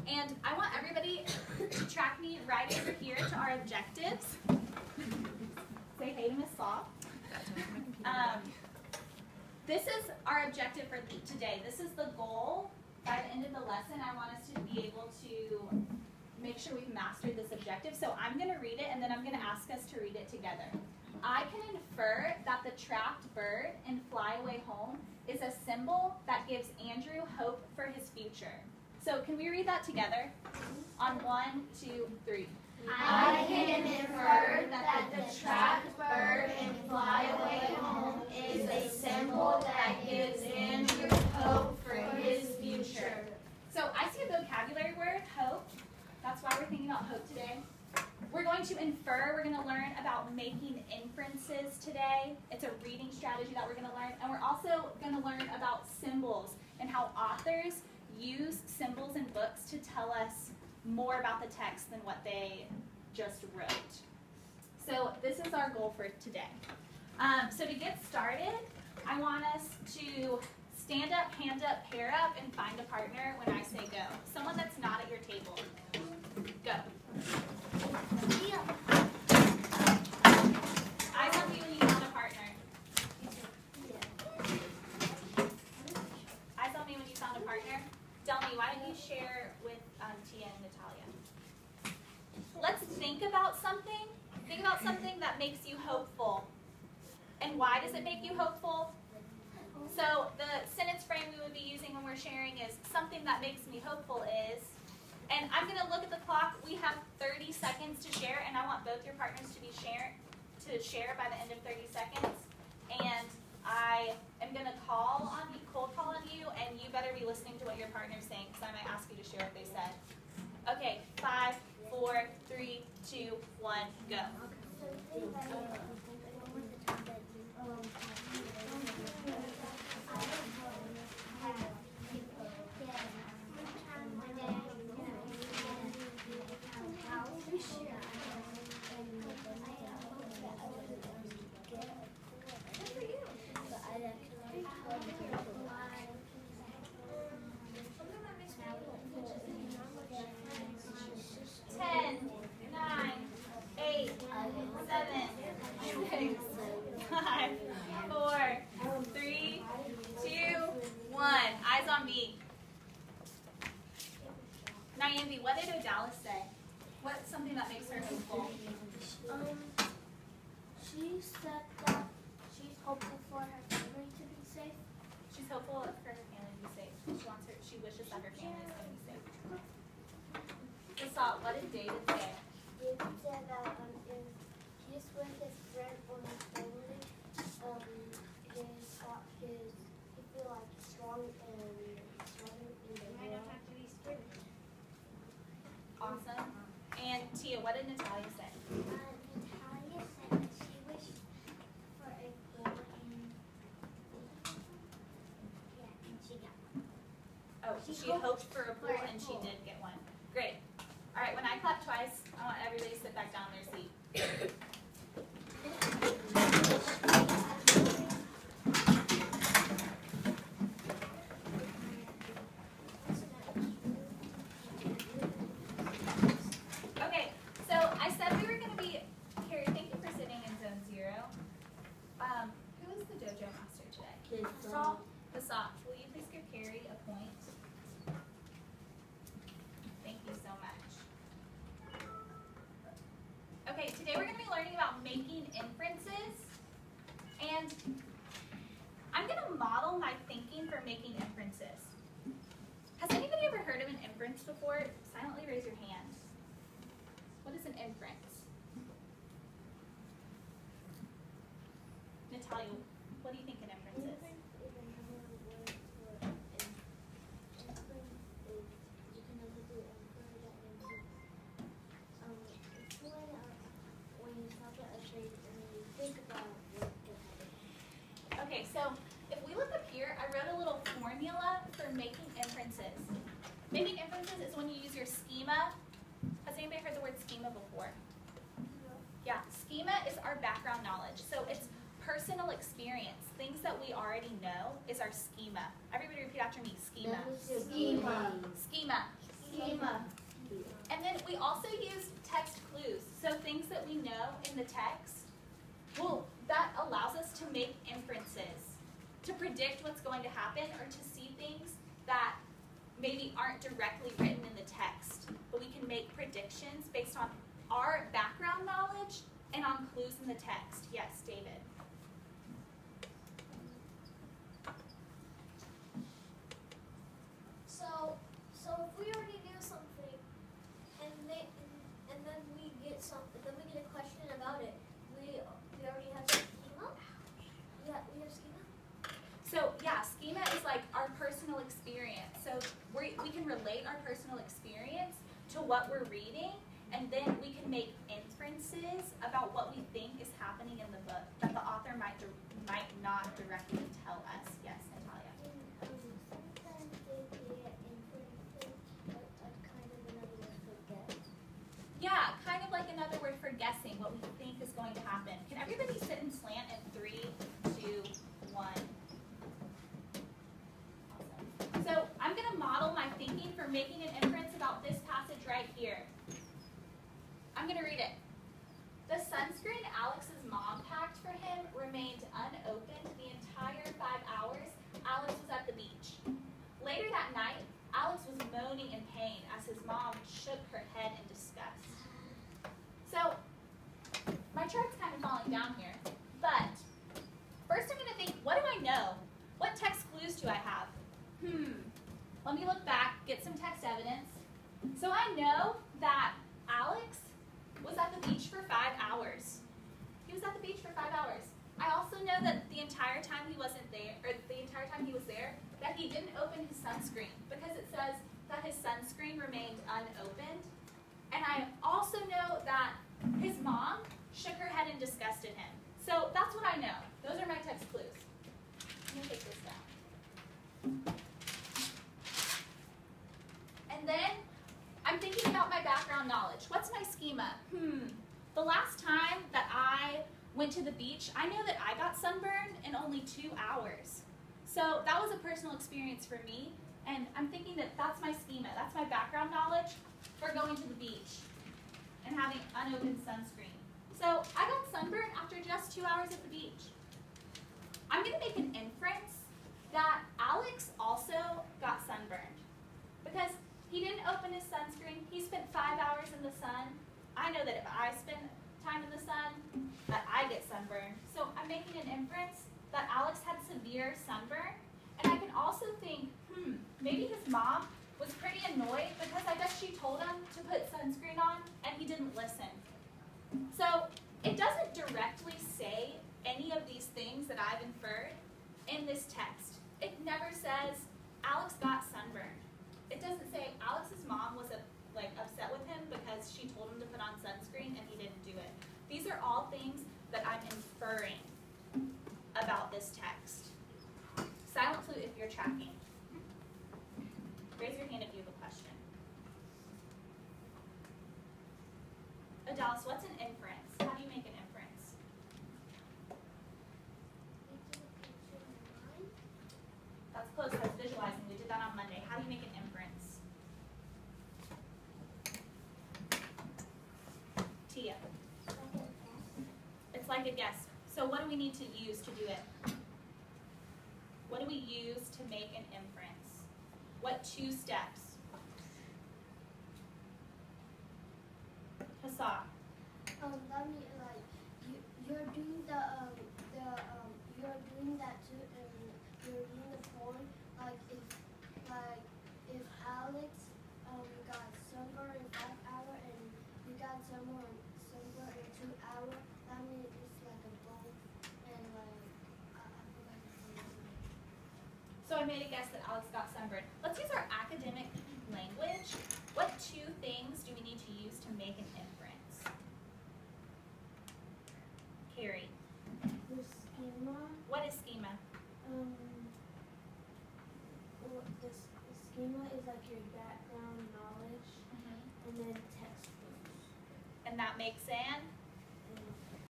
And I want everybody to track me right over here to our objectives. Say hey to Miss Saw. This is our objective for today. This is the goal. By the end of the lesson, I want us to be able to make sure we've mastered this objective. So I'm going to read it, and then I'm going to ask us to read it together. I can infer that the trapped bird in Fly Away Home is a symbol that gives Andrew hope for his future. So can we read that together? On 1, 2, 3. I can infer that the trapped bird in Fly Away Home is a symbol that gives Andrew hope for his future. So I see a vocabulary word, hope. That's why we're thinking about hope today. We're going to infer, we're going to learn about making inferences today. It's a reading strategy that we're going to learn. And we're also going to learn about symbols and how authors use symbols in books to tell us more about the text than what they just wrote. So this is our goal for today. So to get started, I want us to stand up, hand up, pair up, and find a partner when I say go. Someone that's not at your table. Go. Eyes on me when you found a partner. Eyes on me when you found a partner. Delmy, why don't you share with Tia and Natalia? Let's think about something. Think about something that makes you hopeful. And why does it make you hopeful? So the sentence frame we would be using when we're sharing is something that makes me hopeful is, and I'm going to look at the clock. We have 30 seconds to share, and I want both your partners to share by the end of 30 seconds. And I am going to cold call on you, and you better be listening to what your partner's saying, because I might ask you to share what they said. Okay, 5, 4, 3, 2, 1, go. Nyambi, what did Odalis say? What's something that makes her hopeful? She said that she's hopeful for her family to be safe. She's hopeful for her family to be safe. She wishes that her family is going to be safe. Basalt, what did David say? David said that if he's with his friend or his family, he feel like strong and stronger in the world. Awesome. And Tia, what did Natalia say? Natalia said that she wished for a pool and she got one. Oh, she hoped for a pool and she did get one. Great. All right, when I clap twice, I want everybody to sit back down in their seat. Basalt, will you please give Carrie a point? Thank you so much. Okay, today we're going to be learning about making inferences. And I'm going to model my thinking for making inferences. Has anybody ever heard of an inference before? Silently raise your hand. What is an inference? Natalia, what do you think an inference is? Okay, so if we look up here, I wrote a little formula for making inferences. Making inferences is when you use your schema. Has anybody heard the word schema before? Yeah, schema is our background knowledge. So it's personal experience. Things that we already know is our schema. Everybody repeat after me, schema. Schema. Schema. Schema. And then we also use text clues, so things that we know in the text. Well, that allows us to make inferences, to predict what's going to happen, or to see things that maybe aren't directly written in the text, but we can make predictions based on our background knowledge and on clues in the text. Yes, David. So if we already knew something, and then we get something, then we get a question about it. We already have schema. Yeah, we have schema. So yeah, schema is like our personal experience. So we can relate our personal experience to what we're reading, and then we can make inferences about what we think is happening in the book that the author might not directly tell us. Yes, Natalia. Sometimes they get inferences, but that's kind of another word for guess. Yeah, kind of like another word for guessing what we think is going to happen. Can everybody sit and slant in 3, 2, 1? Awesome. So I'm going to model my thinking for making an inference about this passage right here. I'm going to read it. The sunscreen Alex's mom packed for him remained unopened the entire 5 hours Alex was at the beach. Later that night, Alex was moaning in pain as his mom shook her head in disgust. So, my chart's kind of falling down here, but first I'm going to think, what do I know? What text clues do I have? Let me look back, get some text evidence. So I know that Alex was at the beach for 5 hours. He was at the beach for 5 hours. I also know that the entire time he wasn't there, or the entire time he was there, that he didn't open his sunscreen because it says that his sunscreen remained unopened. And I also know that his mom shook her head and disgusted him. So that's what I know. Those are my text clues. I'm gonna take this down. And then I'm thinking about my background knowledge. What's my schema? The last time that I went to the beach, I know that I got sunburned in only 2 hours. So that was a personal experience for me, and I'm thinking that that's my schema. That's my background knowledge for going to the beach and having unopened sunscreen. So I got sunburned after just 2 hours at the beach. I'm going to make an inference that Alex also got sunburned because he didn't open his sunscreen. He spent 5 hours in the sun. I know that if I spend time in the sun, that I get sunburned. So I'm making an inference that Alex had severe sunburn. And I can also think, maybe his mom was pretty annoyed because I guess she told him to put sunscreen on and he didn't listen. So it doesn't directly say any of these things that I've inferred in this text. It never says Alex got sunburned. It doesn't say Alex's mom was upset with him because she told him to put on sunscreen and he didn't do it. These are all things that I'm inferring about this text. Silent flute if you're tracking. Raise your hand if you have a question. Adalis, what's an inference? How do you make an inference? That's close. That's visualizing. We did that on Monday. How do you make an inference? Tia. It's like a guess. So what do we need to use to do it? What do we use to make an inference? What 2 steps? Hassa. That means like you're doing you're doing that too, and you're doing the form like if Alex got sunburned in 5 hours and you got sunburned in 2 hours, that means it's like a both and like I forgot the name. So I made a guess that Alex got sunburned. Let's use our academic language. What 2 things do we need to use to make an inference? Carrie. The schema. What is schema? The schema is like your background knowledge, and then text clues. And that makes an